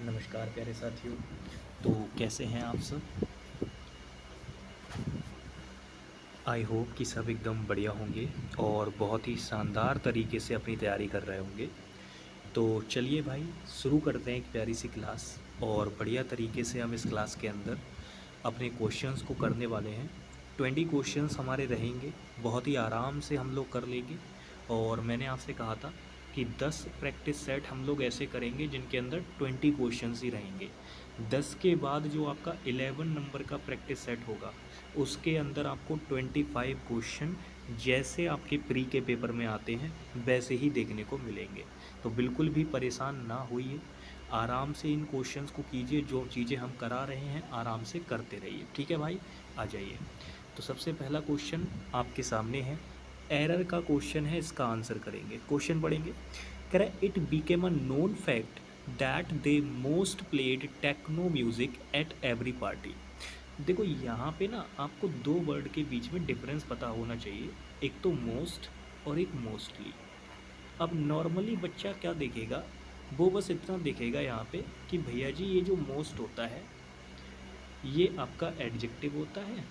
नमस्कार प्यारे साथियों। तो कैसे हैं आप सब? आई होप कि सब एकदम बढ़िया होंगे और बहुत ही शानदार तरीके से अपनी तैयारी कर रहे होंगे। तो चलिए भाई, शुरू करते हैं एक प्यारी सी क्लास। और बढ़िया तरीके से हम इस क्लास के अंदर अपने क्वेश्चंस को करने वाले हैं। 20 क्वेश्चंस हमारे रहेंगे, बहुत ही आराम से हम लोग कर लेंगे। और मैंने आपसे कहा था कि 10 प्रैक्टिस सेट हम लोग ऐसे करेंगे जिनके अंदर 20 क्वेश्चंस ही रहेंगे। 10 के बाद जो आपका 11 नंबर का प्रैक्टिस सेट होगा उसके अंदर आपको 25 क्वेश्चन जैसे आपके प्री के पेपर में आते हैं वैसे ही देखने को मिलेंगे। तो बिल्कुल भी परेशान ना होइए, आराम से इन क्वेश्चंस को कीजिए। जो चीज़ें हम करा रहे हैं आराम से करते रहिए, ठीक है भाई? आ जाइए। तो सबसे पहला क्वेश्चन आपके सामने है, एरर का क्वेश्चन है, इसका आंसर करेंगे। क्वेश्चन पढ़ेंगे। कह रहा है, it became a known fact that they most played techno music at every party. देखो यहाँ पे ना आपको दो वर्ड के बीच में डिफरेंस पता होना चाहिए, एक तो मोस्ट और एक मोस्टली। अब नॉर्मली बच्चा क्या देखेगा, वो बस इतना देखेगा यहाँ पे कि भैया जी ये जो मोस्ट होता है ये आपका एडजेक्टिव होता है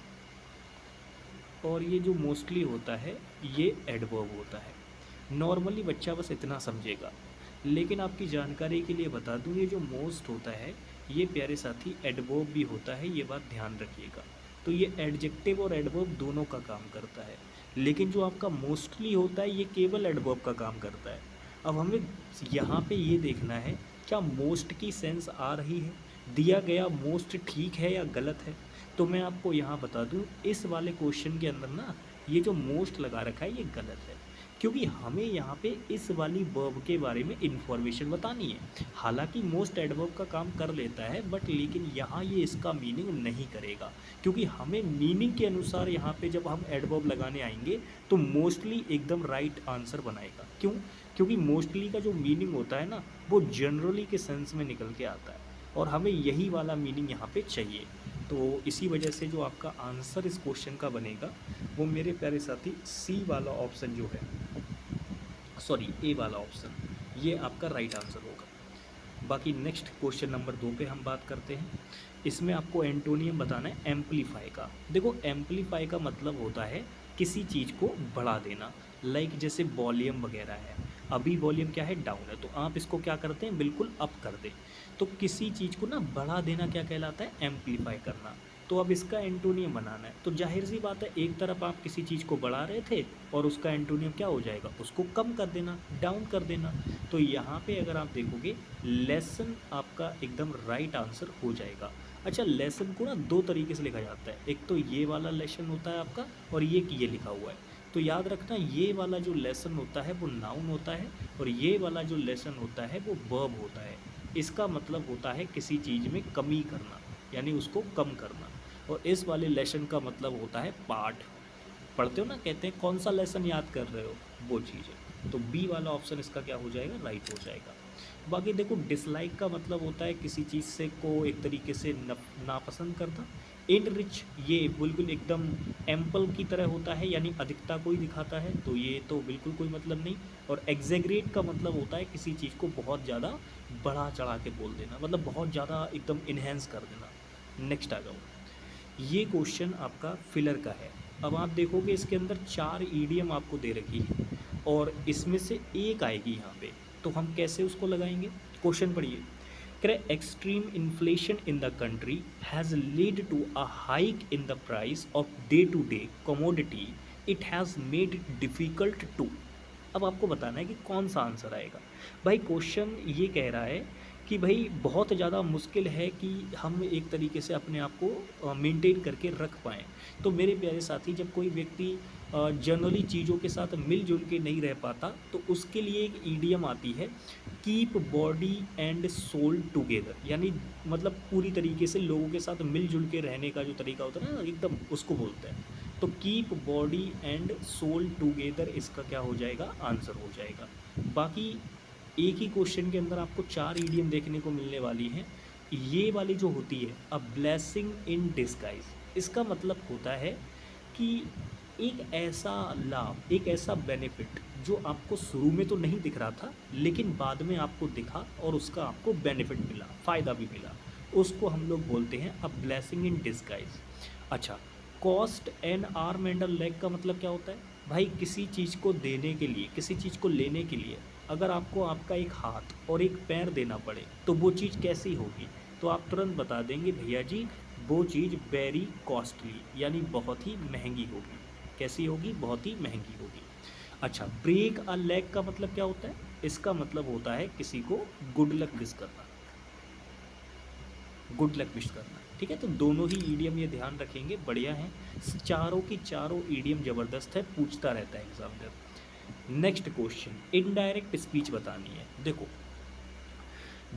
और ये जो मोस्टली होता है ये एडवर्ब होता है। नॉर्मली बच्चा बस इतना समझेगा। लेकिन आपकी जानकारी के लिए बता दूँ, ये जो मोस्ट होता है ये प्यारे साथी एडवर्ब भी होता है, ये बात ध्यान रखिएगा। तो ये एडजेक्टिव और एडवर्ब दोनों का काम करता है। लेकिन जो आपका मोस्टली होता है ये केवल एडवर्ब का काम करता है। अब हमें यहाँ पे ये देखना है क्या मोस्ट की सेंस आ रही है, दिया गया मोस्ट ठीक है या गलत है। तो मैं आपको यहाँ बता दूँ, इस वाले क्वेश्चन के अंदर ना ये जो मोस्ट लगा रखा है ये गलत है, क्योंकि हमें यहाँ पे इस वाली वर्ब के बारे में इन्फॉर्मेशन बतानी है। हालांकि मोस्ट एडवर्ब का काम कर लेता है बट लेकिन यहाँ ये इसका मीनिंग नहीं करेगा, क्योंकि हमें मीनिंग के अनुसार यहाँ पे जब हम एडवर्ब लगाने आएंगे तो मोस्टली एकदम राइट आंसर बनाएगा। क्यों? क्योंकि मोस्टली का जो मीनिंग होता है ना वो जनरली के सेंस में निकल के आता है और हमें यही वाला मीनिंग यहाँ पे चाहिए। तो इसी वजह से जो आपका आंसर इस क्वेश्चन का बनेगा वो मेरे प्यारे साथी सी वाला ऑप्शन जो है, सॉरी ए वाला ऑप्शन, ये आपका राइट आंसर होगा। बाकी नेक्स्ट क्वेश्चन नंबर 2 पे हम बात करते हैं। इसमें आपको एंटोनियम बताना है एम्पलीफाई का। देखो एम्पलीफाई का मतलब होता है किसी चीज़ को बढ़ा देना, लाइक जैसे वॉल्यूम वगैरह है। अभी वॉल्यूम क्या है, डाउन है, तो आप इसको क्या करते हैं, बिल्कुल अप कर दें। तो किसी चीज़ को ना बढ़ा देना क्या कहलाता है, एम्पलीफाई करना। तो अब इसका एंटोनियम बनाना है, तो जाहिर सी बात है एक तरफ आप किसी चीज़ को बढ़ा रहे थे और उसका एंटोनियम क्या हो जाएगा, उसको कम कर देना, डाउन कर देना। तो यहाँ पे अगर आप देखोगे लेसन आपका एकदम राइट आंसर हो जाएगा। अच्छा, लेसन को ना दो तरीके से लिखा जाता है, एक तो ये वाला लेसन होता है आपका और ये लिखा हुआ है। तो याद रखना ये वाला जो लेसन होता है वो नाउन होता है और ये वाला जो लेसन होता है वो वर्ब होता है। इसका मतलब होता है किसी चीज़ में कमी करना, यानी उसको कम करना। और इस वाले लेसन का मतलब होता है पाठ। पढ़ते हो ना, कहते हैं कौन सा लेसन याद कर रहे हो, वो चीज़ है। तो बी वाला ऑप्शन इसका क्या हो जाएगा, राइट हो जाएगा। बाकी देखो डिसलाइक का मतलब होता है किसी चीज़ से को एक तरीके से नापसंद करना। इन रिच ये बिल्कुल एकदम एम्पल की तरह होता है, यानी अधिकता को ही दिखाता है, तो ये तो बिल्कुल कोई मतलब नहीं। और एग्जेग्रेट का मतलब होता है किसी चीज़ को बहुत ज़्यादा बढ़ा चढ़ा के बोल देना, मतलब बहुत ज़्यादा एकदम इन्हेंस कर देना। नेक्स्ट आ जाओ। ये क्वेश्चन आपका फिलर का है। अब आप देखोगे इसके अंदर 4 ईडियम आपको दे रखी है और इसमें से एक आएगी यहाँ पे, तो हम कैसे उसको लगाएंगे। क्वेश्चन पढ़िए। कह रहे extreme inflation in the country has lead to a hike in the price of day to day commodity, it has made it difficult to. अब आपको बताना है कि कौन सा आंसर आएगा। भाई क्वेश्चन ये कह रहा है कि भाई बहुत ज़्यादा मुश्किल है कि हम एक तरीके से अपने आप को मेंटेन करके रख पाएँ। तो मेरे प्यारे साथी, जब कोई व्यक्ति जनरली चीज़ों के साथ मिलजुल के नहीं रह पाता तो उसके लिए एक ईडियम आती है, keep body and soul together, यानी मतलब पूरी तरीके से लोगों के साथ मिलजुल के रहने का जो तरीका होता है ना एकदम, उसको बोलते हैं। तो keep body and soul together इसका क्या हो जाएगा, आंसर हो जाएगा। बाकी एक ही क्वेश्चन के अंदर आपको 4 ईडियम देखने को मिलने वाली हैं। ये वाली जो होती है अ ब्लेसिंग इन डिस्गाइज, इसका मतलब होता है कि एक ऐसा लाभ, एक ऐसा बेनिफिट जो आपको शुरू में तो नहीं दिख रहा था लेकिन बाद में आपको दिखा और उसका आपको बेनिफिट मिला, फ़ायदा भी मिला, उसको हम लोग बोलते हैं अ ब्लेसिंग इन डिस्गाइज। अच्छा, cost N arm and a leg का मतलब क्या होता है? भाई किसी चीज़ को देने के लिए, किसी चीज़ को लेने के लिए अगर आपको आपका एक हाथ और एक पैर देना पड़े तो वो चीज़ कैसी होगी? तो आप तुरंत बता देंगे भैया जी वो चीज़ वेरी कॉस्टली, यानी बहुत ही महंगी होगी। कैसी होगी? बहुत ही महंगी होगी। अच्छा, ब्रेक अ लेग का मतलब क्या होता है? इसका मतलब होता है किसी को गुड लक विश करना, गुड लक विश करना। ठीक है, तो दोनों ही ईडियम ये ध्यान रखेंगे, बढ़िया हैं। चारों की चारों ईडियम ज़बरदस्त है, पूछता रहता है examiner. Next question, indirect speech बतानी है। देखो,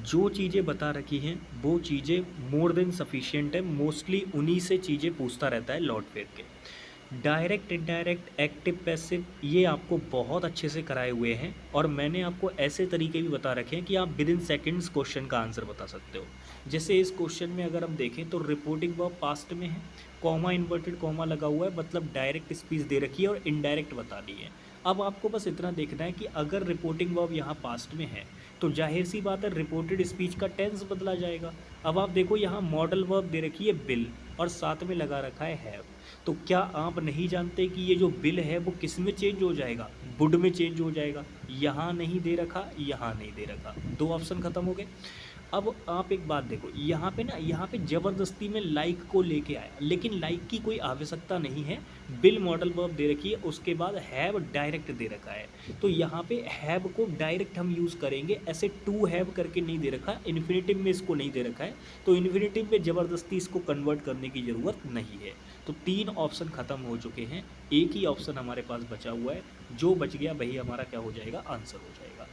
जो चीज़ें बता रखी हैं वो चीज़ें मोर देन सफिशिएंट है, मोस्टली उन्हीं से चीज़ें पूछता रहता है लौट फेर के। डायरेक्ट, इनडायरेक्ट, एक्टिव, पैसिव, ये आपको बहुत अच्छे से कराए हुए हैं और मैंने आपको ऐसे तरीके भी बता रखे हैं कि आप विद इन सेकेंड्स क्वेश्चन का आंसर बता सकते हो। जैसे इस क्वेश्चन में अगर हम देखें तो रिपोर्टिंग वर्ब पास्ट में है, कॉमा इन्वर्टेड कॉमा लगा हुआ है, मतलब डायरेक्ट स्पीच दे रखी है और इनडायरेक्ट बता दी है। अब आपको बस इतना देखना है कि अगर रिपोर्टिंग वर्ब यहाँ पास्ट में है तो जाहिर सी बात है रिपोर्टेड स्पीच का टेंस बदला जाएगा। अब आप देखो यहाँ मॉडल वर्ब दे रखी है बिल और साथ में लगा रखा है हैव। तो क्या आप नहीं जानते कि ये जो बिल है वो किस में चेंज हो जाएगा? वुड में चेंज हो जाएगा। यहाँ नहीं दे रखा, यहाँ नहीं दे रखा, दो ऑप्शन खत्म हो गए। अब आप एक बात देखो, यहाँ पे ना, यहाँ पे ज़बरदस्ती में लाइक को लेके आया, लेकिन लाइक की कोई आवश्यकता नहीं है। बिल मॉडल वर्ब दे रखी है, उसके बाद हैव डायरेक्ट दे रखा है, तो यहाँ पे हैव को डायरेक्ट हम यूज़ करेंगे, ऐसे टू हैव करके नहीं दे रखा, इन्फिनेटिव में इसको नहीं दे रखा है, तो इन्फिनेटिव में ज़बरदस्ती इसको कन्वर्ट करने की ज़रूरत नहीं है। तो तीन ऑप्शन ख़त्म हो चुके हैं, एक ही ऑप्शन हमारे पास बचा हुआ है, जो बच गया वही हमारा क्या हो जाएगा? आंसर हो जाएगा।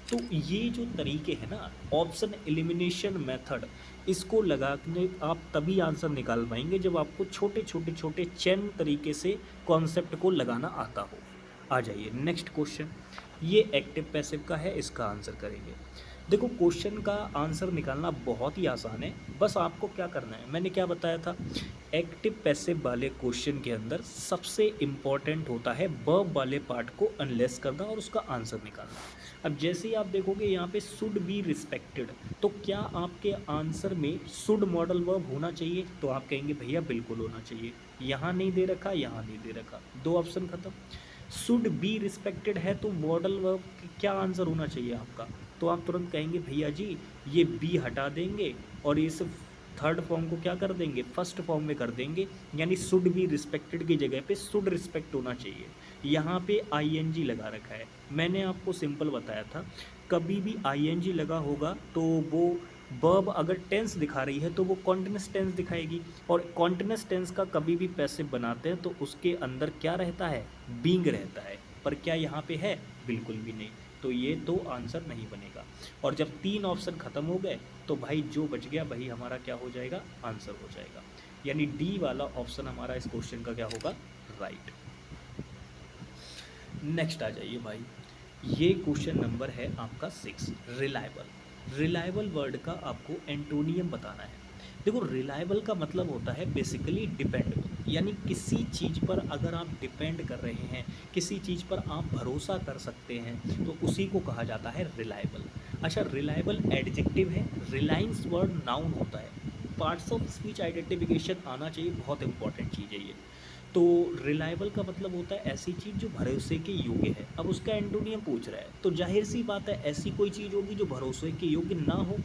तो ये जो तरीके हैं ना, ऑप्शन एलिमिनेशन मेथड, इसको लगाने आप तभी आंसर निकाल पाएंगे जब आपको छोटे छोटे छोटे चैन तरीके से कॉन्सेप्ट को लगाना आता हो। आ जाइए नेक्स्ट क्वेश्चन, ये एक्टिव पैसिव का है, इसका आंसर करेंगे। देखो, क्वेश्चन का आंसर निकालना बहुत ही आसान है, बस आपको क्या करना है, मैंने क्या बताया था, एक्टिव पैसिव वाले क्वेश्चन के अंदर सबसे इम्पॉर्टेंट होता है वर्ब वाले पार्ट को अनलेस करना और उसका आंसर निकालना। अब जैसे ही आप देखोगे यहाँ पे शुड बी रिस्पेक्टेड, तो क्या आपके आंसर में शुड मॉडल वर्ब होना चाहिए? तो आप कहेंगे भैया बिल्कुल होना चाहिए। यहाँ नहीं दे रखा, यहाँ नहीं दे रखा, दो ऑप्शन खत्म। शुड बी रिस्पेक्टेड है तो मॉडल वर्ब क्या आंसर होना चाहिए आपका? तो आप तुरंत कहेंगे भैया जी ये बी हटा देंगे और इस थर्ड फॉर्म को क्या कर देंगे? फर्स्ट फॉर्म में कर देंगे, यानी शुड बी रिस्पेक्टेड की जगह पे शुड रिस्पेक्ट होना चाहिए। यहाँ पे आईएनजी लगा रखा है, मैंने आपको सिंपल बताया था, कभी भी आईएनजी लगा होगा तो वो वर्ब अगर टेंस दिखा रही है तो वो कॉन्टिन्यूस टेंस दिखाएगी, और कॉन्टिन्यूस टेंस का कभी भी पैसिव बनाते हैं तो उसके अंदर क्या रहता है? बीइंग रहता है। पर क्या यहाँ पे है? बिल्कुल भी नहीं, तो ये तो आंसर नहीं बनेगा। और जब तीन ऑप्शन खत्म हो गए तो भाई जो बच गया वही हमारा क्या हो जाएगा? आंसर हो जाएगा, यानी डी वाला ऑप्शन हमारा इस क्वेश्चन का क्या होगा? राइट। नेक्स्ट आ जाइए भाई, ये क्वेश्चन नंबर है आपका 6, रिलायबल। रिलायबल वर्ड का आपको एंटोनियम बताना है। देखो, रिलायबल का मतलब होता है बेसिकली डिपेंडेबल, यानी किसी चीज़ पर अगर आप डिपेंड कर रहे हैं, किसी चीज़ पर आप भरोसा कर सकते हैं, तो उसी को कहा जाता है रिलायबल। अच्छा, रिलायबल एडजेक्टिव है, रिलायंस वर्ड नाउन होता है। पार्ट्स ऑफ स्पीच आइडेंटिफिकेशन आना चाहिए, बहुत इंपॉर्टेंट चीज़ है ये। तो रिलायबल का मतलब होता है ऐसी चीज़ जो भरोसे के योग्य है। अब उसका एंटोनियम पूछ रहा है, तो जाहिर सी बात है ऐसी कोई चीज़ होगी जो भरोसे के योग्य ना हो।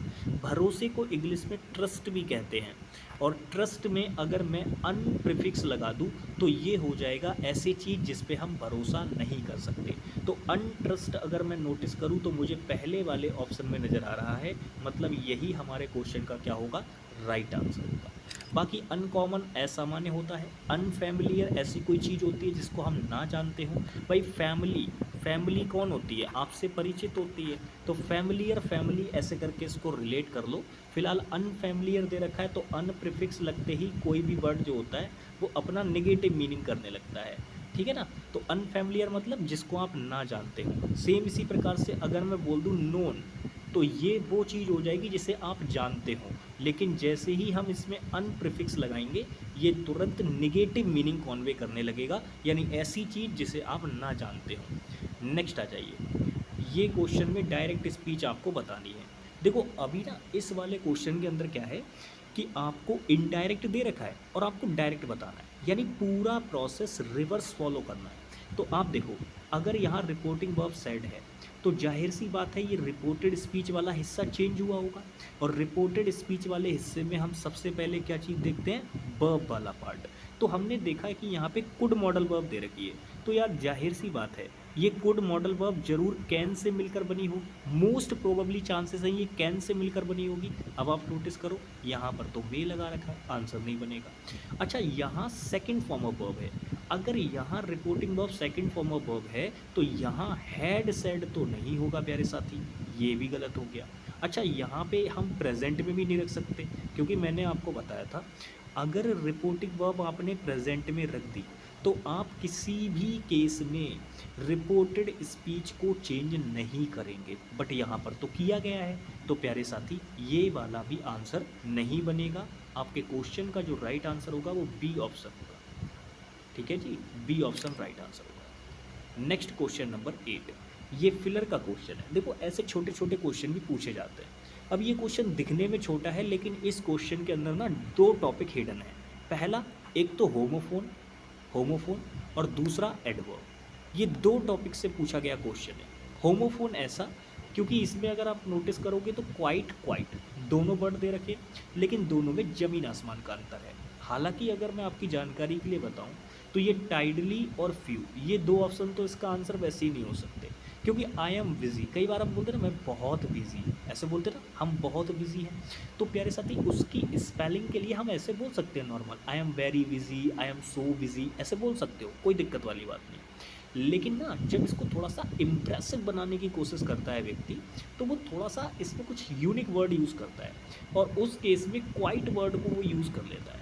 भरोसे को इंग्लिश में ट्रस्ट भी कहते हैं, और ट्रस्ट में अगर मैं अन प्रीफिक्स लगा दूँ तो ये हो जाएगा ऐसी चीज़ जिस पे हम भरोसा नहीं कर सकते। तो अनट्रस्ट अगर मैं नोटिस करूँ तो मुझे पहले वाले ऑप्शन में नज़र आ रहा है, मतलब यही हमारे क्वेश्चन का क्या होगा? राइट आंसर होगा। बाकी अनकॉमन असामान्य होता है, अनफैमिलियर ऐसी कोई चीज़ होती है जिसको हम ना जानते हो। भाई फैमिली, फैमिली कौन होती है? आपसे परिचित होती है, तो फैमिलियर, फैमिली ऐसे करके इसको रिलेट कर लो। फिलहाल अनफैमिलियर दे रखा है तो अन प्रीफिक्स लगते ही कोई भी वर्ड जो होता है वो अपना नेगेटिव मीनिंग करने लगता है, ठीक है ना। तो अनफैमिलियर मतलब जिसको आप ना जानते हो। सेम इसी प्रकार से अगर मैं बोल दूँ नोन, तो ये वो चीज़ हो जाएगी जिसे आप जानते हो, लेकिन जैसे ही हम इसमें अन प्रीफिक्स लगाएंगे ये तुरंत निगेटिव मीनिंग कॉन्वे करने लगेगा, यानी ऐसी चीज़ जिसे आप ना जानते हो। नेक्स्ट आ जाइए, ये क्वेश्चन में डायरेक्ट स्पीच आपको बतानी है। देखो अभी ना इस वाले क्वेश्चन के अंदर क्या है कि आपको इनडायरेक्ट दे रखा है और आपको डायरेक्ट बताना है, यानी पूरा प्रोसेस रिवर्स फॉलो करना है। तो आप देखो, अगर यहाँ रिपोर्टिंग वर्ब सेड है तो जाहिर सी बात है ये रिपोर्टेड स्पीच वाला हिस्सा चेंज हुआ होगा, और रिपोर्टेड स्पीच वाले हिस्से में हम सबसे पहले क्या चीज़ देखते हैं, वर्ब वाला पार्ट। तो हमने देखा है कि यहाँ पे कुड मॉडल वर्ब दे रखी है, तो यार जाहिर सी बात है ये कुड मॉडल वर्ब जरूर कैन से मिलकर बनी हो, मोस्ट प्रोबेबली चांसेस हैं ये कैन से मिलकर बनी होगी। अब आप नोटिस करो यहाँ पर तो वे लगा रखा है, आंसर नहीं बनेगा। अच्छा यहाँ सेकंड फॉर्म ऑफ वर्ब है, अगर यहाँ reporting verb second form of verb है तो यहाँ हैड सेड तो नहीं होगा प्यारे साथी, ये भी गलत हो गया। अच्छा यहाँ पे हम प्रेजेंट में भी नहीं रख सकते, क्योंकि मैंने आपको बताया था अगर रिपोर्टिंग वर्ब आपने प्रेजेंट में रख दी तो आप किसी भी केस में रिपोर्टेड स्पीच को चेंज नहीं करेंगे, बट यहाँ पर तो किया गया है। तो प्यारे साथी ये वाला भी आंसर नहीं बनेगा, आपके क्वेश्चन का जो राइट आंसर होगा वो बी ऑप्शन होगा। ठीक है जी, बी ऑप्शन राइट आंसर होगा। नेक्स्ट क्वेश्चन नंबर 8, ये फिलर का क्वेश्चन है। देखो ऐसे छोटे छोटे क्वेश्चन भी पूछे जाते हैं। अब ये क्वेश्चन दिखने में छोटा है, लेकिन इस क्वेश्चन के अंदर ना दो टॉपिक हिडन है। पहला, एक तो होमोफोन और दूसरा एडवर्ब, ये दो टॉपिक से पूछा गया क्वेश्चन है। होमोफोन ऐसा क्योंकि इसमें अगर आप नोटिस करोगे तो क्वाइट दोनों वर्ड दे रखे, लेकिन दोनों में ज़मीन आसमान का अंतर है। हालांकि अगर मैं आपकी जानकारी के लिए बताऊं तो ये टाइडली और फ्यू, ये दो ऑप्शन तो इसका आंसर वैसे ही नहीं हो सकते, क्योंकि आई एम बिज़ी, कई बार हम बोलते हैं ना मैं बहुत बिज़ी, ऐसे बोलते हैं ना हम बहुत बिज़ी हैं। तो प्यारे साथी उसकी स्पेलिंग के लिए हम ऐसे बोल सकते हैं normal, I am very busy, I am so busy, ऐसे बोल सकते हो, कोई दिक्कत वाली बात नहीं। लेकिन ना जब इसको थोड़ा सा इम्प्रेसिव बनाने की कोशिश करता है व्यक्ति, तो वो थोड़ा सा इसमें कुछ यूनिक वर्ड यूज़ करता है, और उस केस में क्वाइट वर्ड को वो यूज़ कर लेता है।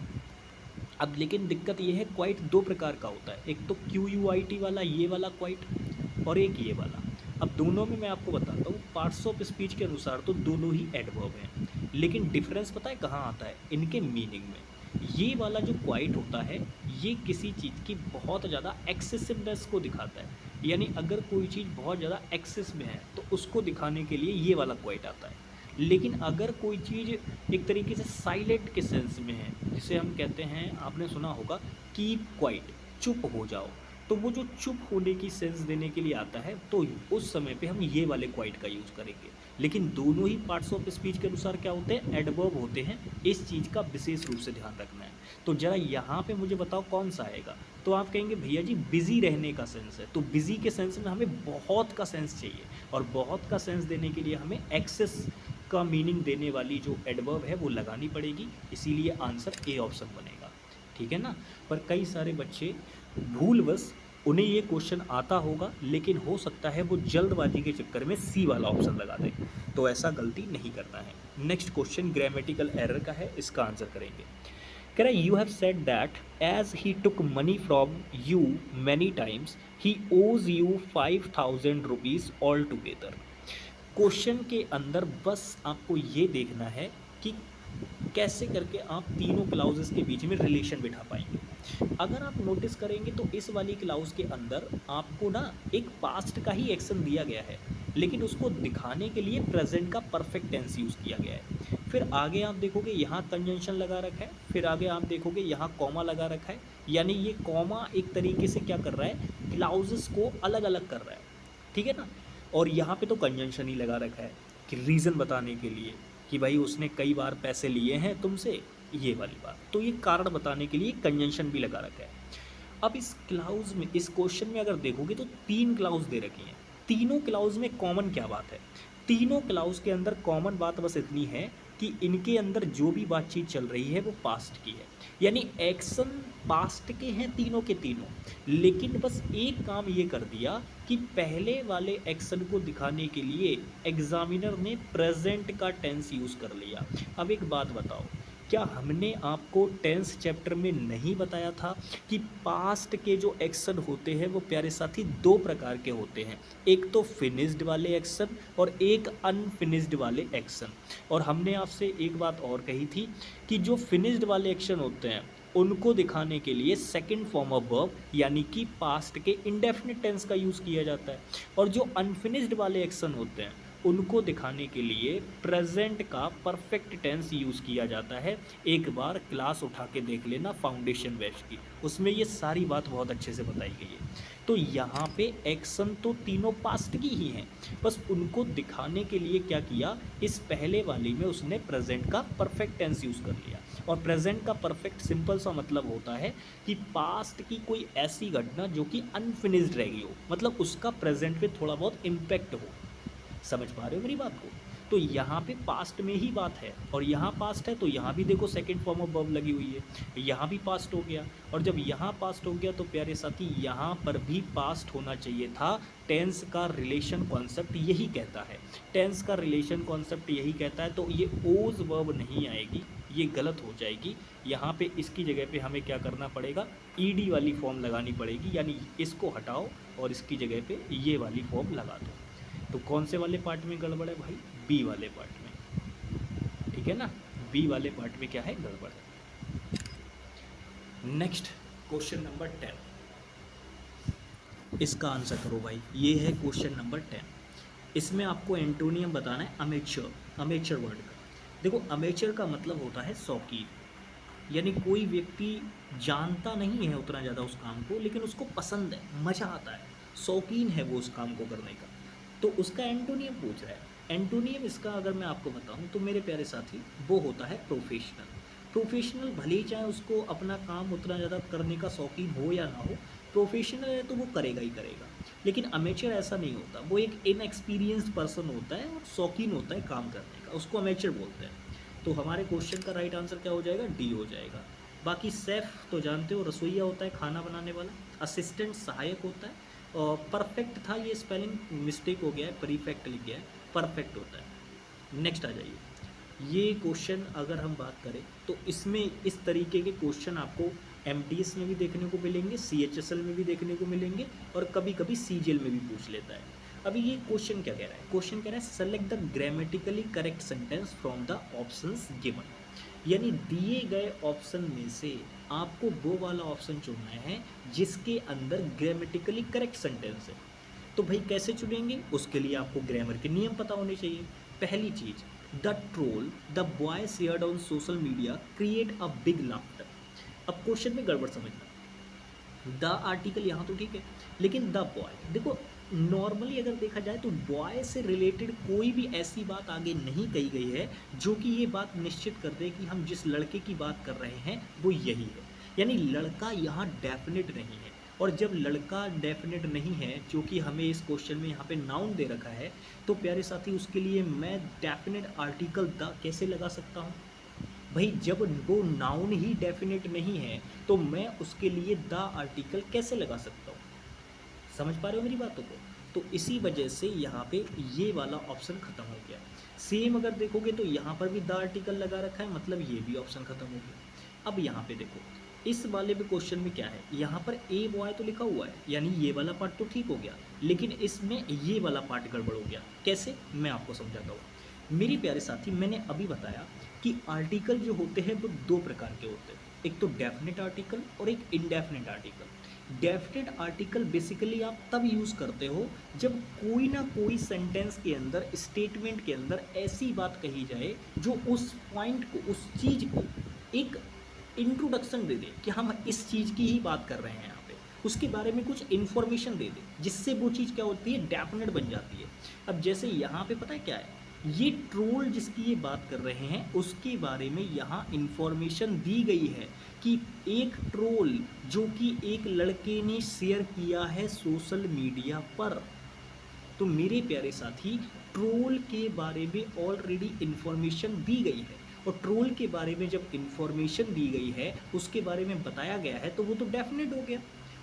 अब लेकिन दिक्कत ये है, क्वाइट दो प्रकार का होता है, एक तो QUIT वाला ये वाला क्वाइट, और एक ये वाला। अब दोनों में मैं आपको बताता हूँ, पार्ट्स ऑफ स्पीच के अनुसार तो दोनों ही एडवर्ब हैं, लेकिन डिफरेंस पता है कहाँ आता है, इनके मीनिंग में। ये वाला जो क्वाइट होता है ये किसी चीज़ की बहुत ज़्यादा एक्सेसिवनेस को दिखाता है, यानी अगर कोई चीज़ बहुत ज़्यादा एक्सेस में है तो उसको दिखाने के लिए ये वाला क्वाइट आता है। लेकिन अगर कोई चीज़ एक तरीके से साइलेंट के सेंस में है, जिसे हम कहते हैं, आपने सुना होगा कीप क्वाइट, चुप हो जाओ, तो वो जो चुप होने की सेंस देने के लिए आता है, तो उस समय पे हम ये वाले क्वाइट का यूज़ करेंगे। लेकिन दोनों ही पार्ट्स ऑफ स्पीच के अनुसार क्या होते हैं, एडवर्ब होते हैं, इस चीज़ का विशेष रूप से ध्यान रखना है। तो ज़रा यहाँ पे मुझे बताओ कौन सा आएगा, तो आप कहेंगे भैया जी बिज़ी रहने का सेंस है, तो बिज़ी के सेंस में हमें बहुत का सेंस चाहिए, और बहुत का सेंस देने के लिए हमें एक्सेस का मीनिंग देने वाली जो एडवर्ब है वो लगानी पड़ेगी, इसीलिए आंसर ए ऑप्शन बनेगा। ठीक है ना। पर कई सारे बच्चे भूलवश, उन्हें ये क्वेश्चन आता होगा, लेकिन हो सकता है वो जल्दबाजी के चक्कर में सी वाला ऑप्शन लगा दें, तो ऐसा गलती नहीं करना है। नेक्स्ट क्वेश्चन ग्रामेटिकल एरर का है, इसका आंसर करेंगे। कह रहा है you have said that as he took money from you many times he owes you 5000 rupees all together. Question के अंदर बस आपको ये देखना है कि कैसे करके आप तीनों क्लाउजेस के बीच में रिलेशन बिठा पाएंगे। अगर आप नोटिस करेंगे तो इस वाली क्लाउज के अंदर आपको ना एक पास्ट का ही एक्शन दिया गया है, लेकिन उसको दिखाने के लिए प्रेजेंट का परफेक्ट टेंस यूज़ किया गया है। फिर आगे आप देखोगे यहाँ कंजंक्शन लगा रखा है, फिर आगे आप देखोगे यहाँ कॉमा लगा रखा है, यानी ये कॉमा एक तरीके से क्या कर रहा है, क्लाउजेस को अलग अलग कर रहा है। ठीक है ना। और यहाँ पे तो कंजंक्शन ही लगा रखा है कि रीज़न बताने के लिए कि भाई उसने कई बार पैसे लिए हैं तुमसे, ये वाली बात, तो ये कारण बताने के लिए कंजंक्शन भी लगा रखा है। अब इस क्लाउज में, इस क्वेश्चन में अगर देखोगे तो तीन क्लाउज दे रखी हैं, तीनों क्लाउज में कॉमन क्या बात है, तीनों क्लाउज के अंदर कॉमन बात बस इतनी है कि इनके अंदर जो भी बातचीत चल रही है वो पास्ट की है, यानी एक्शन पास्ट के हैं तीनों के तीनों, लेकिन बस एक काम ये कर दिया कि पहले वाले एक्शन को दिखाने के लिए एग्जामिनर ने प्रेजेंट का टेंस यूज़ कर लिया। अब एक बात बताओ, क्या हमने आपको टेंस चैप्टर में नहीं बताया था कि पास्ट के जो एक्शन होते हैं वो प्यारे साथी दो प्रकार के होते हैं, एक तो फिनिश्ड वाले एक्शन और एक अनफिनिश्ड वाले एक्शन। और हमने आपसे एक बात और कही थी कि जो फिनिश्ड वाले एक्शन होते हैं उनको दिखाने के लिए सेकंड फॉर्म ऑफ वर्ब यानी कि पास्ट के इंडेफिनिट टेंस का यूज़ किया जाता है, और जो अनफिनिश्ड वाले एक्शन होते हैं उनको दिखाने के लिए प्रेजेंट का परफेक्ट टेंस यूज़ किया जाता है। एक बार क्लास उठा के देख लेना फाउंडेशन बैच की, उसमें ये सारी बात बहुत अच्छे से बताई गई है। तो यहाँ पे एक्शन तो तीनों पास्ट की ही हैं, बस उनको दिखाने के लिए क्या किया, इस पहले वाली में उसने प्रेजेंट का परफेक्ट टेंस यूज़ कर लिया। और प्रेजेंट का परफेक्ट सिंपल सा मतलब होता है कि पास्ट की कोई ऐसी घटना जो कि अनफिनिश्ड रह गई हो, मतलब उसका प्रेजेंट पे थोड़ा बहुत इम्पैक्ट हो। समझ पा रहे हो मेरी बात को? तो यहाँ पे पास्ट में ही बात है, और यहाँ पास्ट है तो यहाँ भी देखो सेकंड फॉर्म ऑफ वर्ब लगी हुई है, यहाँ भी पास्ट हो गया। और जब यहाँ पास्ट हो गया तो प्यारे साथी यहाँ पर भी पास्ट होना चाहिए था। टेंस का रिलेशन कॉन्सेप्ट यही कहता है, टेंस का रिलेशन कॉन्सेप्ट यही कहता है। तो ये ओज वर्ब नहीं आएगी, ये गलत हो जाएगी। यहाँ पे इसकी जगह पे हमें क्या करना पड़ेगा, ईडी वाली फॉर्म लगानी पड़ेगी, यानी इसको हटाओ और इसकी जगह पे ये वाली फॉर्म लगा दो। तो कौन से वाले पार्ट में गड़बड़ है भाई, बी वाले पार्ट में, ठीक है ना, बी वाले पार्ट में क्या है, गड़बड़ है। नेक्स्ट क्वेश्चन नंबर 10, इसका आंसर करो भाई। ये है क्वेश्चन नंबर 10। इसमें आपको एंटोनियम बताना है अमेचर, अमेचर वर्ड का। देखो अमेचर का मतलब होता है शौकीन, यानी कोई व्यक्ति जानता नहीं है उतना ज़्यादा उस काम को, लेकिन उसको पसंद है, मज़ा आता है, शौकीन है वो उस काम को करने का। तो उसका एंटोनियम पूछ रहा है। एंटोनियम इसका अगर मैं आपको बताऊं तो मेरे प्यारे साथी वो होता है प्रोफेशनल। प्रोफेशनल भले ही चाहे उसको अपना काम उतना ज़्यादा करने का शौकीन हो या ना हो, प्रोफेशनल है तो वो करेगा ही करेगा। लेकिन अमेचर ऐसा नहीं होता, वो एक इनएक्सपीरियंस्ड पर्सन होता है और शौकीन होता है काम करने का, उसको अमेचर बोलते हैं। तो हमारे क्वेश्चन का राइट आंसर क्या हो जाएगा, डी हो जाएगा। बाकी सेफ तो जानते हो, रसोईया होता है खाना बनाने वाला। असिस्टेंट सहायक होता है। और परफेक्ट था, ये स्पेलिंग मिस्टेक हो गया है, परफेक्ट लिख गया है, परफेक्ट होता है। नेक्स्ट आ जाइए। ये क्वेश्चन अगर हम बात करें तो इसमें इस तरीके के क्वेश्चन आपको एमटीएस में भी देखने को मिलेंगे, सीएचएसएल में भी देखने को मिलेंगे, और कभी कभी सीजीएल में भी पूछ लेता है। अभी ये क्वेश्चन क्या कह रहा है, क्वेश्चन कह रहा है select the grammatically correct sentence from the options given, यानी दिए गए ऑप्शन में से आपको वो वाला ऑप्शन चुनना है जिसके अंदर ग्रामेटिकली करेक्ट सेंटेंस है। तो भाई कैसे चुनेंगे, उसके लिए आपको ग्रामर के नियम पता होने चाहिए। पहली चीज, the troll the boy shared on social media create a big laughter. अब क्वेश्चन में गड़बड़ समझना, द आर्टिकल यहाँ तो ठीक है, लेकिन द बॉय, देखो नॉर्मली अगर देखा जाए तो बॉय से रिलेटेड कोई भी ऐसी बात आगे नहीं कही गई है जो कि ये बात निश्चित कर दे कि हम जिस लड़के की बात कर रहे हैं वो यही है। यानी लड़का यहाँ डेफिनेट नहीं है, और जब लड़का डेफिनेट नहीं है, जो कि हमें इस क्वेश्चन में यहाँ पे नाउन दे रखा है, तो प्यारे साथी उसके लिए मैं डेफिनेट आर्टिकल द कैसे लगा सकता हूँ भाई, जब वो नाउन ही डेफिनेट नहीं है तो मैं उसके लिए द आर्टिकल कैसे लगा सकता हूँ। समझ पा रहे हो मेरी बातों को? तो इसी वजह से यहाँ पे ये वाला ऑप्शन खत्म हो गया। सेम अगर देखोगे तो यहाँ पर भी द आर्टिकल लगा रखा है, मतलब ये भी ऑप्शन खत्म हो गया। अब यहाँ पे देखो, इस वाले पे क्वेश्चन में क्या है, यहाँ पर ए बॉय तो लिखा हुआ है, यानी ये वाला पार्ट तो ठीक हो गया, लेकिन इसमें ये वाला पार्ट गड़बड़ हो गया। कैसे, मैं आपको समझाता हूँ। मेरे प्यारे साथी, मैंने अभी बताया कि आर्टिकल जो होते हैं वो दो प्रकार के होते हैं, एक तो डेफिनेट आर्टिकल और एक indefinite article. Definite article basically आप तब यूज़ करते हो जब कोई ना कोई सेंटेंस के अंदर, स्टेटमेंट के अंदर ऐसी बात कही जाए जो उस पॉइंट को, उस चीज़ को एक इंट्रोडक्शन दे दे कि हम इस चीज़ की ही बात कर रहे हैं, यहाँ पे उसके बारे में कुछ इन्फॉर्मेशन दे दे, जिससे वो चीज़ क्या होती है, डेफिनेट बन जाती है। अब जैसे यहाँ पे पता है क्या है, ये ट्रोल जिसकी ये बात कर रहे हैं उसके बारे में यहाँ इन्फॉर्मेशन दी गई है कि एक ट्रोल जो कि एक लड़के ने शेयर किया है सोशल मीडिया पर। तो मेरे प्यारे साथी, ट्रोल के बारे में ऑलरेडी इन्फॉर्मेशन दी गई है, और ट्रोल के बारे में जब इन्फॉर्मेशन दी गई है, उसके बारे में बताया गया है, तो वो तो डेफिनेट हो गया,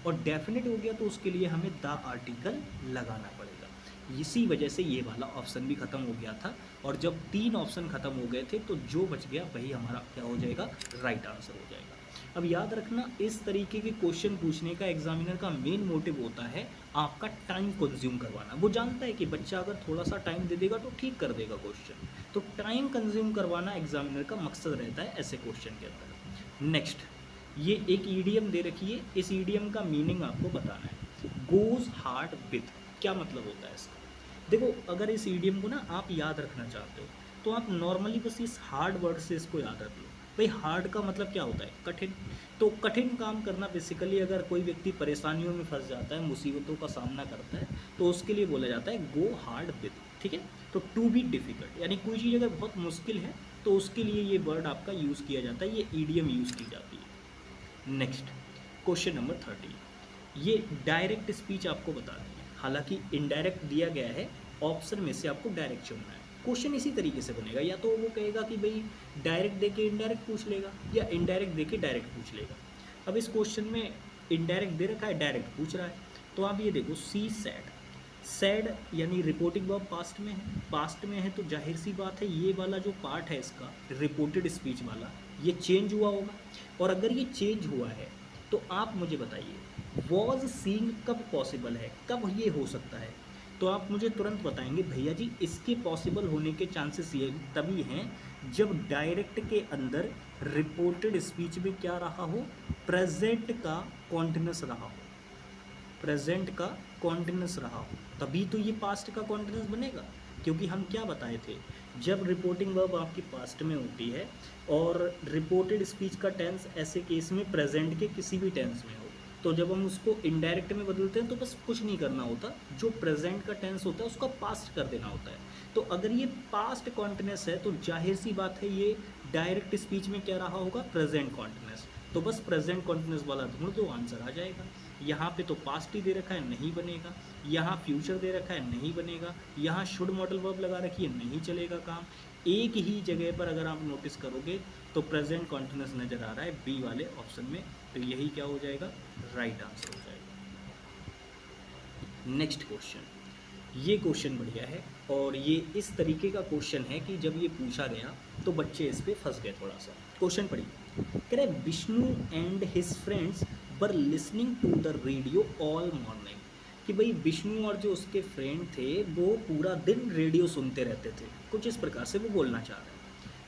और डेफिनेट हो गया तो उसके लिए हमें द आर्टिकल लगाना पड़ेगा। इसी वजह से ये वाला ऑप्शन भी ख़त्म हो गया था, और जब 3 ऑप्शन ख़त्म हो गए थे तो जो बच गया वही हमारा क्या हो जाएगा, राइट आंसर हो जाएगा। अब याद रखना, इस तरीके के क्वेश्चन पूछने का एग्जामिनर का मेन मोटिव होता है आपका टाइम कंज्यूम करवाना। वो जानता है कि बच्चा अगर थोड़ा सा टाइम दे देगा तो ठीक कर देगा क्वेश्चन, तो टाइम कंज्यूम करवाना एग्जामिनर का मकसद रहता है ऐसे क्वेश्चन के अंदर। नेक्स्ट, ये एक ईडियम दे रखी है, इस ईडियम का मीनिंग आपको बताना है। गोज हार्ड विथ, क्या मतलब होता है इसका? देखो, अगर इस ईडियम को ना आप याद रखना चाहते हो तो आप नॉर्मली बस इस हार्ड वर्ड से इसको याद रख लो। भाई हार्ड का मतलब क्या होता है, कठिन। तो कठिन काम करना बेसिकली, अगर कोई व्यक्ति परेशानियों में फंस जाता है, मुसीबतों का सामना करता है, तो उसके लिए बोला जाता है गो हार्ड विथ, ठीक है। तो टू बी डिफ़िकल्ट, यानी कोई चीज़ अगर बहुत मुश्किल है तो उसके लिए ये वर्ड आपका यूज़ किया जाता है, ये ईडियम यूज़ की जाती है। नेक्स्ट, क्वेश्चन नंबर 30, ये डायरेक्ट स्पीच आपको बतानी है, हालांकि इनडायरेक्ट दिया गया है, ऑप्शन में से आपको डायरेक्ट चुनना है। क्वेश्चन इसी तरीके से बनेगा, या तो वो कहेगा कि भाई डायरेक्ट दे के इनडायरेक्ट पूछ लेगा, या इनडायरेक्ट दे के डायरेक्ट पूछ लेगा। अब इस क्वेश्चन में इनडायरेक्ट दे रखा है, डायरेक्ट पूछ रहा है, तो आप ये देखो, सी सैड, सैड यानी रिपोर्टिंग वर्ब पास्ट में है, पास्ट में है तो जाहिर सी बात है ये वाला जो पार्ट है इसका रिपोर्टेड स्पीच वाला, ये चेंज हुआ होगा। और अगर ये चेंज हुआ है तो आप मुझे बताइए वॉज सीइंग कब पॉसिबल है, कब ये हो सकता है? तो आप मुझे तुरंत बताएंगे भैया जी इसके पॉसिबल होने के चांसेस ये तभी हैं जब डायरेक्ट के अंदर रिपोर्टेड स्पीच में क्या रहा हो, प्रेजेंट का कॉन्टिन्यूस रहा हो, प्रेजेंट का कॉन्टिन्यूस रहा हो, तभी तो ये पास्ट का कॉन्टिन्यूस बनेगा। क्योंकि हम क्या बताए थे, जब रिपोर्टिंग वर्ब आपकी पास्ट में होती है और रिपोर्टेड स्पीच का टेंस ऐसे केस में प्रेजेंट के किसी भी टेंस में हो, तो जब हम उसको इनडायरेक्ट में बदलते हैं तो बस कुछ नहीं करना होता, जो प्रेजेंट का टेंस होता है उसका पास्ट कर देना होता है। तो अगर ये पास्ट कॉन्टिन्यूस है तो जाहिर सी बात है ये डायरेक्ट स्पीच में क्या रहा होगा, प्रेजेंट कॉन्टिन्यूस। तो बस प्रेजेंट कॉन्टिन्यूस वाला ढूंढ दो, आंसर आ जाएगा। यहाँ पे तो पास्ट ही दे रखा है, नहीं बनेगा। यहाँ फ्यूचर दे रखा है, नहीं बनेगा। यहाँ शुड मॉडल वर्ब लगा रखी है, नहीं चलेगा काम। एक ही जगह पर अगर आप नोटिस करोगे तो प्रेजेंट कॉन्टिन्यूस नज़र आ रहा है बी वाले ऑप्शन में, तो यही क्या हो जाएगा, राइट आंसर हो जाएगा। नेक्स्ट क्वेश्चन, ये क्वेश्चन बढ़िया है, और ये इस तरीके का क्वेश्चन है कि जब ये पूछा गया तो बच्चे इस पर फंस गए थोड़ा सा। क्वेश्चन पढ़िए, कह रहे Vishnu and his friends were listening to the radio all morning, कि भाई विष्णु और जो उसके फ्रेंड थे वो पूरा दिन रेडियो सुनते रहते थे, कुछ इस प्रकार से वो बोलना चाह रहे हैं।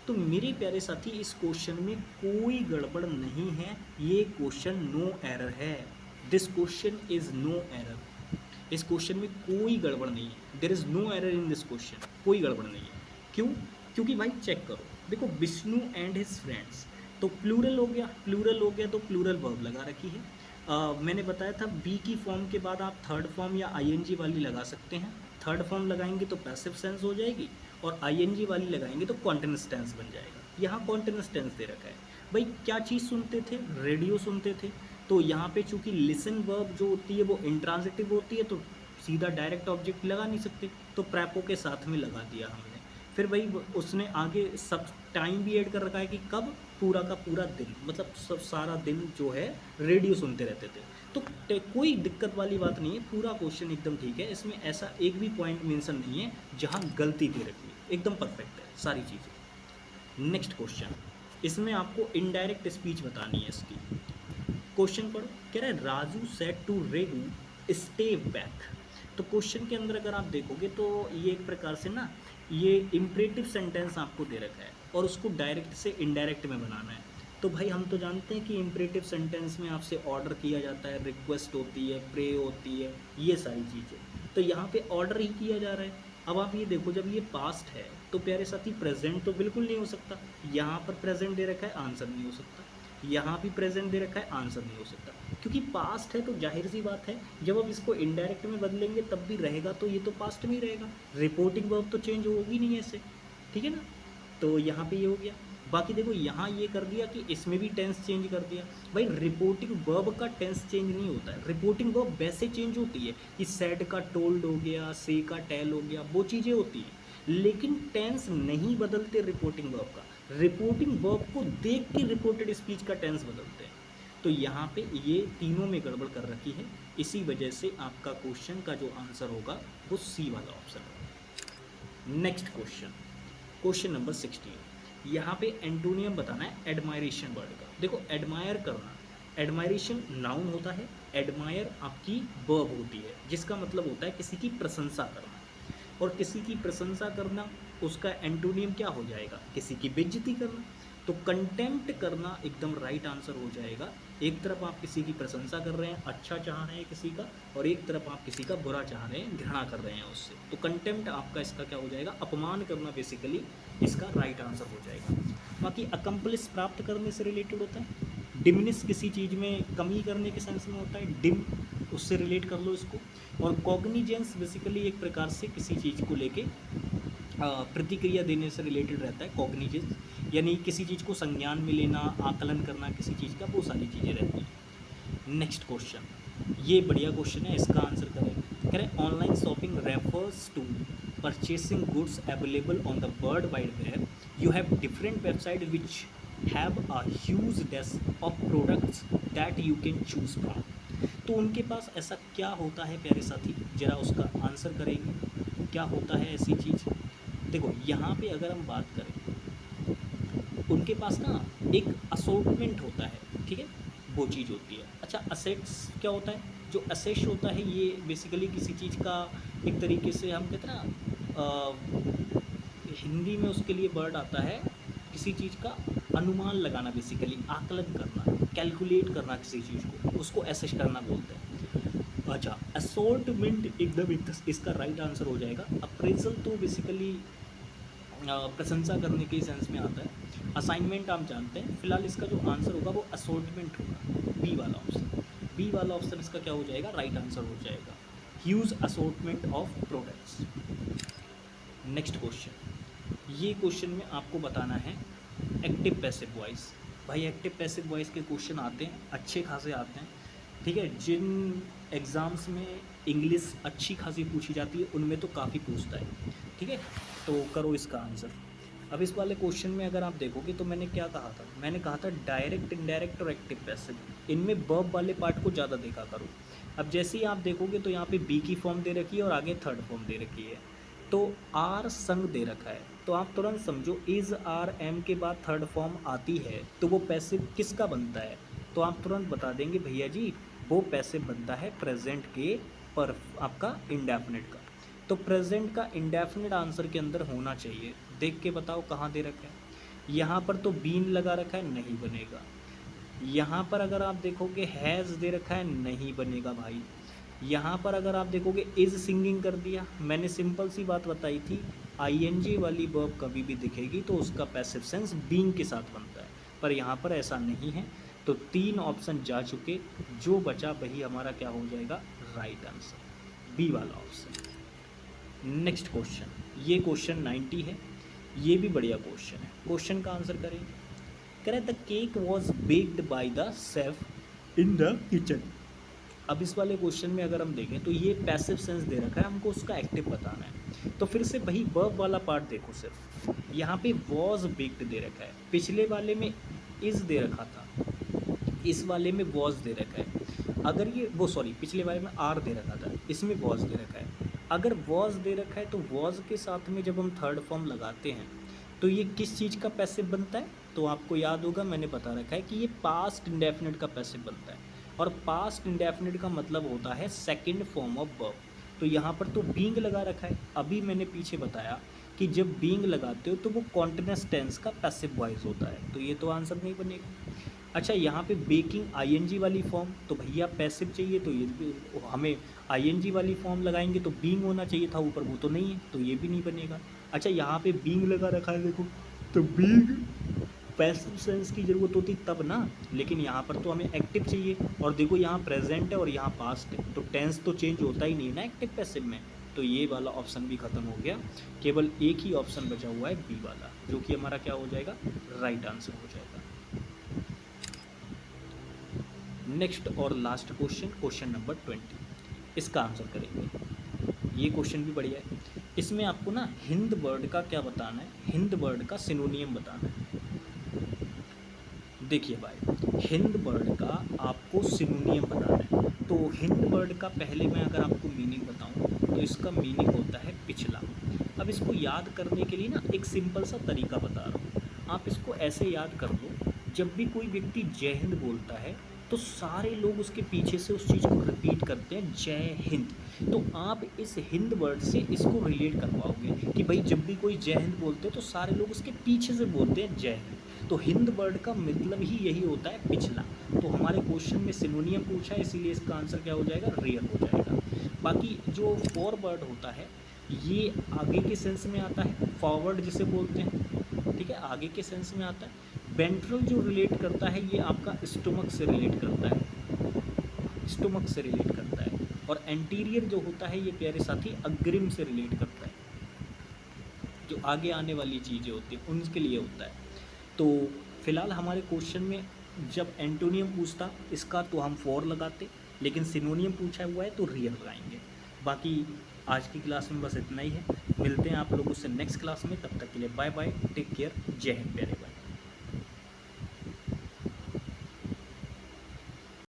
तो मेरे प्यारे साथी इस क्वेश्चन में कोई गड़बड़ नहीं है, ये क्वेश्चन नो एरर है, this question is no error. इस क्वेश्चन में कोई गड़बड़ नहीं है, there is no error in this question, कोई गड़बड़ नहीं है। क्यों? क्योंकि भाई चेक करो, देखो विष्णु एंड हिज फ्रेंड्स, तो प्लूरल हो गया, प्लूरल हो गया तो प्लूरल वर्ब लगा रखी है। मैंने बताया था बी की फॉर्म के बाद आप थर्ड फॉर्म या आईएनजी वाली लगा सकते हैं। थर्ड फॉर्म लगाएंगे तो पैसिव सेंस हो जाएगी, और आईएनजी वाली लगाएंगे तो कॉन्टिन्यूअस टेंस बन जाएगा। यहाँ कॉन्टिन्यूअस टेंस दे रखा है। भाई क्या चीज़ सुनते थे, रेडियो सुनते थे, तो यहाँ पे चूंकि लिसन वर्ब जो होती है वो इंट्रांजिटिव होती है, तो सीधा डायरेक्ट ऑब्जेक्ट लगा नहीं सकते, तो प्रैपो के साथ में लगा दिया हमने। फिर वही उसने आगे सब टाइम भी ऐड कर रखा है कि कब, पूरा का पूरा दिन, मतलब सब सारा दिन जो है रेडियो सुनते रहते थे। तो कोई दिक्कत वाली बात नहीं है, पूरा क्वेश्चन एकदम ठीक है, इसमें ऐसा एक भी पॉइंट मेंशन नहीं है जहाँ गलती दे रखी है, एकदम परफेक्ट है सारी चीज़ें। नेक्स्ट क्वेश्चन, इसमें आपको इनडायरेक्ट स्पीच बतानी है इसकी। क्वेश्चन पढ़ो, कह रहा है Raju said to Regu stay back. तो क्वेश्चन के अंदर अगर आप देखोगे तो ये एक प्रकार से ना ये इम्परेटिव सेंटेंस आपको दे रखा है और उसको डायरेक्ट से इनडायरेक्ट में बनाना है। तो भाई हम तो जानते हैं कि इम्परेटिव सेंटेंस में आपसे ऑर्डर किया जाता है, रिक्वेस्ट होती है, प्रे होती है, ये सारी चीज़ें, तो यहाँ पे ऑर्डर ही किया जा रहा है। अब आप ये देखो, जब ये पास्ट है तो प्यारे साथी प्रेजेंट तो बिल्कुल नहीं हो सकता, यहाँ पर प्रेजेंट दे रखा है, आंसर नहीं हो सकता, यहाँ भी प्रेजेंट दे रखा है, आंसर नहीं हो सकता, क्योंकि पास्ट है तो जाहिर सी बात है जब आप इसको इनडायरेक्ट में बदलेंगे तब भी रहेगा, तो ये तो पास्ट में ही रहेगा, रिपोर्टिंग वर्ब तो चेंज होगी नहीं ऐसे, ठीक है ना। तो यहाँ पे ये हो गया। बाकी देखो यहाँ ये कर दिया कि इसमें भी टेंस चेंज कर दिया। भाई रिपोर्टिंग वर्ब का टेंस चेंज नहीं होता है, रिपोर्टिंग वर्ब वैसे चेंज होती है कि सेड का टोल्ड हो गया, से का टेल हो गया, वो चीज़ें होती हैं, लेकिन टेंस नहीं बदलते रिपोर्टिंग वर्ब का। रिपोर्टिंग वर्ब को देख के रिपोर्टेड स्पीच का टेंस बदलते हैं। तो यहाँ पे ये तीनों में गड़बड़ कर रखी है, इसी वजह से आपका क्वेश्चन का जो आंसर होगा वो सी वाला ऑप्शन होगा। Next question, question number 16। यहाँ पे एंटोनियम बताना है एडमायरेशन वर्ड का। देखो एडमायर करना, एडमायरेशन नाउन होता है, एडमायर आपकी वर्ब होती है, जिसका मतलब होता है किसी की प्रशंसा करना। और किसी की प्रशंसा करना, उसका एंटोनियम क्या हो जाएगा, किसी की बेइज्जती करना। तो कंटेम्प्ट करना एकदम राइट आंसर हो जाएगा। एक तरफ आप किसी की प्रशंसा कर रहे हैं, अच्छा चाह रहे हैं किसी का, और एक तरफ आप किसी का बुरा चाह रहे हैं, घृणा कर रहे हैं उससे। तो कंटेम्प्ट आपका इसका क्या हो जाएगा, अपमान करना बेसिकली इसका राइट आंसर हो जाएगा। बाकी अकम्पलिस प्राप्त करने से रिलेटेड होता है, डिमिनिश किसी चीज़ में कमी करने के सेंस में होता है, डिम उससे रिलेट कर लो इसको। और कॉग्निजेंस बेसिकली एक प्रकार से किसी चीज़ को लेके प्रतिक्रिया देने से रिलेटेड रहता है कॉग्निजेंस, यानी किसी चीज़ को संज्ञान में लेना, आकलन करना किसी चीज़ का, वो सारी चीज़ें रहती हैं। नेक्स्ट क्वेश्चन, ये बढ़िया क्वेश्चन है, इसका आंसर करें। कह रहे online shopping refers to purchasing goods available on the world wide web, you have different website which have a huge desk of products that you can choose from. तो उनके पास ऐसा क्या होता है प्यारे साथी, जरा उसका आंसर करेंगे, क्या होता है ऐसी चीज़। देखो यहाँ पे अगर हम बात करें, उनके पास ना एक असॉर्टमेंट होता है, ठीक है, वो चीज़ होती है। अच्छा असेट्स क्या होता है, जो असेट्स होता है ये बेसिकली किसी चीज़ का एक तरीके से हम कहते हैं ना, हिंदी में उसके लिए वर्ड आता है, किसी चीज़ का अनुमान लगाना, बेसिकली आकलन करना, कैलकुलेट करना किसी चीज़ को, उसको एसेस करना बोलते हैं। अच्छा असॉर्टमेंट एकदम इसका राइट आंसर हो जाएगा। अप्रेजल तो बेसिकली प्रशंसा करने के सेंस में आता है। असाइनमेंट आप जानते हैं, फिलहाल इसका जो आंसर होगा वो असॉर्टमेंट होगा, बी वाला ऑप्शन। बी वाला ऑप्शन इसका क्या हो जाएगा, राइट आंसर हो जाएगा, huge assortment of products. Next question, ये क्वेश्चन में आपको बताना है एक्टिव पैसिव वॉइस। भाई एक्टिव पैसिव वॉइस के क्वेश्चन आते हैं, अच्छे खासे आते हैं, ठीक है। जिन एग्ज़ाम्स में इंग्लिश अच्छी खासी पूछी जाती है उनमें तो काफ़ी पूछता है, ठीक है। तो करो इसका आंसर। अब इस वाले क्वेश्चन में अगर आप देखोगे तो मैंने क्या कहा था, मैंने कहा था डायरेक्ट, इनडायरेक्ट और एक्टिव पैसिव, इनमें वर्ब वाले पार्ट को ज़्यादा देखा करो। अब जैसे ही आप देखोगे तो यहाँ पे बी की फॉर्म दे रखी है और आगे थर्ड फॉर्म दे रखी है, तो आर संग दे रखा है, तो आप तुरंत समझो इज़ आर एम के बाद थर्ड फॉर्म आती है तो वो पैसिव किसका बनता है, तो आप तुरंत बता देंगे भैया जी वो पैसिव बनता है प्रेजेंट के पर आपका इंडेफिनिट का। तो प्रेजेंट का इंडेफिनिट आंसर के अंदर होना चाहिए, देख के बताओ कहाँ दे रखा है। यहाँ पर तो बीन लगा रखा है, नहीं बनेगा। यहाँ पर अगर आप देखोगे हैज़ दे रखा है, नहीं बनेगा भाई। यहाँ पर अगर आप देखोगे इज़ सिंगिंग कर दिया, मैंने सिंपल सी बात बताई थी, आईएनजी वाली वर्ब कभी भी दिखेगी तो उसका पैसिव सेंस बीइंग के साथ बनता है, पर यहाँ पर ऐसा नहीं है। तो 3 ऑप्शन जा चुके, जो बचा वही हमारा क्या हो जाएगा, राइट आंसर, बी वाला ऑप्शन। नेक्स्ट क्वेश्चन, ये क्वेश्चन 90 है, ये भी बढ़िया क्वेश्चन है, क्वेश्चन का आंसर करेंगे। कह रहे the cake was baked by the chef in the kitchen. अब इस वाले क्वेश्चन में अगर हम देखें तो ये पैसिव सेंस दे रखा है, हमको उसका एक्टिव बताना है। तो फिर से वही वर्ब वाला पार्ट देखो, सिर्फ यहाँ पे वॉज बेक्ड दे रखा है, पिछले वाले में इज़ दे रखा था, इस वाले में वॉज दे रखा है। अगर ये वो सॉरी पिछले वाले में आर दे रखा था, इसमें वॉज दे रखा है। अगर वॉज दे रखा है तो वॉज के साथ में जब हम थर्ड फॉर्म लगाते हैं तो ये किस चीज़ का पैसिव बनता है, तो आपको याद होगा मैंने बता रखा है कि ये पास्ट इंडेफिनिट का पैसिव बनता है, और पास्ट इंडेफिनिट का मतलब होता है सेकंड फॉर्म ऑफ वर्ब। तो यहाँ पर तो बीइंग लगा रखा है, अभी मैंने पीछे बताया कि जब बीइंग लगाते हो तो वो कॉन्टिन्यूअस टेंस का पैसिव वॉइस होता है, तो ये तो आंसर नहीं बनेगा। अच्छा यहाँ पे बेकिंग आईएनजी वाली फॉर्म, तो भैया पैसिव चाहिए तो ये हमें आईएनजी वाली फॉर्म लगाएंगे तो बीइंग होना चाहिए था ऊपर, वो तो नहीं है, तो ये भी नहीं बनेगा। अच्छा यहाँ पे बीइंग लगा रखा है देखो, तो बीइंग पैसिव सेंस की ज़रूरत होती तब ना, लेकिन यहाँ पर तो हमें एक्टिव चाहिए, और देखो यहाँ प्रेजेंट है और यहाँ पास्ट है, तो टेंस तो चेंज होता ही नहीं ना एक्टिव पैसिव में, तो ये वाला ऑप्शन भी ख़त्म हो गया। केवल एक ही ऑप्शन बचा हुआ है बी वाला, जो कि हमारा क्या हो जाएगा, राइट आंसर हो जाएगा। नेक्स्ट और लास्ट क्वेश्चन, क्वेश्चन नंबर 20, इसका आंसर करेंगे। ये क्वेश्चन भी बढ़िया है, इसमें आपको ना हिंद वर्ड का क्या बताना है, हिंद वर्ड का सिनोनियम बताना है। देखिए भाई, हिंद बर्ड का आपको सिनोनियम बताना है। तो हिंद बर्ड का पहले मैं अगर आपको मीनिंग बताऊं तो इसका मीनिंग होता है पिछला। अब इसको याद करने के लिए ना एक सिंपल सा तरीका बता रहा हूँ। आप इसको ऐसे याद कर लो, जब भी कोई व्यक्ति जय हिंद बोलता है तो सारे लोग उसके पीछे से उस चीज़ को रिपीट करते हैं, जय हिंद। तो आप इस हिंद वर्ड से इसको रिलेट कर पाओगे कि भाई जब भी कोई जय हिंद बोलते हैं तो सारे लोग उसके पीछे से बोलते हैं जय हिंद। तो हिंद वर्ड का मतलब ही यही होता है पिछला। तो हमारे क्वेश्चन में सिनोनियम पूछा है, इसीलिए इसका आंसर क्या हो जाएगा, रियल हो जाएगा। बाकी जो फॉरवर्ड होता है ये आगे के सेंस में आता है, फॉरवर्ड जिसे बोलते हैं, ठीक है, आगे के सेंस में आता है। वेंट्रल जो रिलेट करता है ये आपका स्टोमक से रिलेट करता है, स्टोमक से रिलेट करता है। और एंटीरियर जो होता है ये प्यारे साथी अग्रिम से रिलेट करता है, जो आगे आने वाली चीज़ें होती हैं उनके लिए होता है। तो फिलहाल हमारे क्वेश्चन में जब एंटोनियम पूछता इसका तो हम फॉर लगाते, लेकिन सिनोनियम पूछा हुआ है तो रियल लगाएंगे। बाकी आज की क्लास में बस इतना ही है। मिलते हैं आप लोगों से नेक्स्ट क्लास में, तब तक के लिए बाय बाय, टेक केयर, जय हिंद प्यारे भाई।